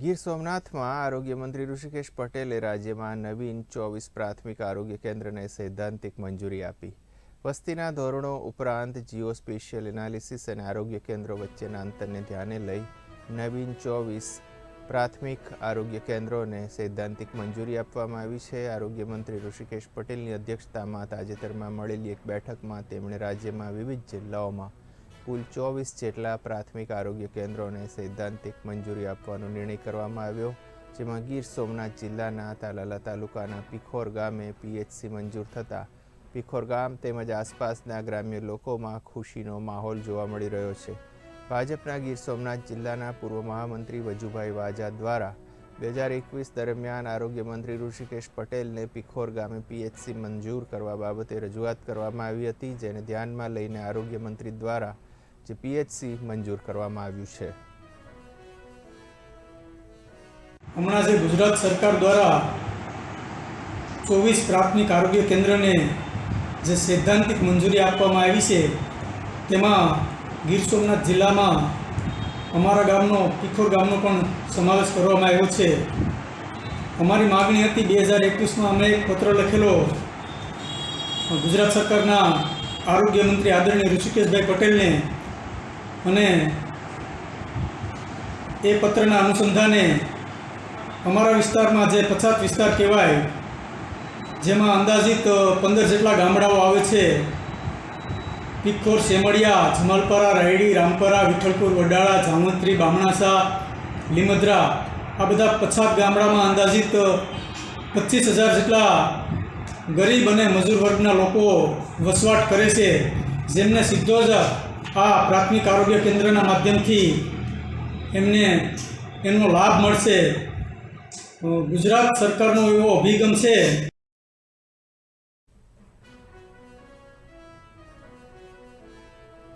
ગીર સોમનાથમાં આરોગ્ય મંત્રી ઋષિકેશ પટેલે રાજ્યમાં નવીન 24 પ્રાથમિક આરોગ્ય કેન્દ્રને સૈદ્ધાંતિક મંજૂરી આપી। વસ્તીના ધોરણો ઉપરાંત જીઓ સ્પેશિયલ એનાલિસિસ અને આરોગ્ય કેન્દ્રો વચ્ચેના અંતરને ધ્યાને લઈ નવીન 24 પ્રાથમિક આરોગ્ય કેન્દ્રોને સૈદ્ધાંતિક મંજૂરી આપવામાં આવી છે। આરોગ્ય મંત્રી ઋષિકેશ પટેલની અધ્યક્ષતામાં તાજેતરમાં મળેલી એક બેઠકમાં તેમણે રાજ્યમાં વિવિધ જિલ્લાઓમાં કુલ 24 જેટલા પ્રાથમિક આરોગ્ય કેન્દ્રોને સૈદ્ધાંતિક મંજૂરી આપવાનો નિર્ણય કરવામાં આવ્યો, જેમાં ગીર સોમનાથ જિલ્લાના તાલાલા તાલુકાના પીખોર ગામે પીએચસી મંજૂર થતાં પીખોર ગામ તેમજ આસપાસના ગ્રામ્ય લોકોમાં ખુશીનો માહોલ જોવા મળી રહ્યો છે। ભાજપના ગીર સોમનાથ જિલ્લાના પૂર્વ મહામંત્રી વજુભાઈ વાજા દ્વારા 2021 દરમિયાન આરોગ્ય મંત્રી ઋષિકેશ પટેલને પીખોર ગામે પીએચસી મંજૂર કરવા બાબતે રજૂઆત કરવામાં આવી હતી, જેને ધ્યાનમાં લઈને આરોગ્ય મંત્રી દ્વારા જે પીએચસી મંજૂર કરવામાં આવ્યું છે। હમણાં જે ગુજરાત સરકાર દ્વારા 24 પ્રાથમિક આરોગ્ય કેન્દ્રને જે સૈદ્ધાંતિક મંજૂરી આપવામાં આવી છે, તેમાં ગીર સોમનાથ જિલ્લામાં અમારા ગામનો પીખોર ગામનો પણ સમાવેશ કરવામાં આવ્યો છે। અમારી માગણી હતી 2021માં અમે એક પત્ર લખેલો ગુજરાત સરકારના આરોગ્ય મંત્રી આદરણીય ઋષિકેશભાઈ પટેલને, અને એ પત્રના અનુસંધાને અમારા વિસ્તારમાં જે પછાત વિસ્તાર કહેવાય, જેમાં અંદાજિત 15 જેટલા ગામડાઓ આવે છે, પીખોર, સેમળિયા, જમાલપરા, રાયડી, રામપરા, વિઠ્ઠલપુર, વડાળા, જામવંત્રી, બામણાસા, લીમદ્રા, આ બધા પછાત ગામડામાં અંદાજિત 25,000 જેટલા ગરીબ અને મજૂર વર્ગના લોકો વસવાટ કરે છે, જેમને સીધો જ આ પ્રાથમિક આરોગ્ય કેન્દ્રના માધ્યમથી એમને એનો લાભ મળશે। ગુજરાત સરકારનો એવો અભિગમ છે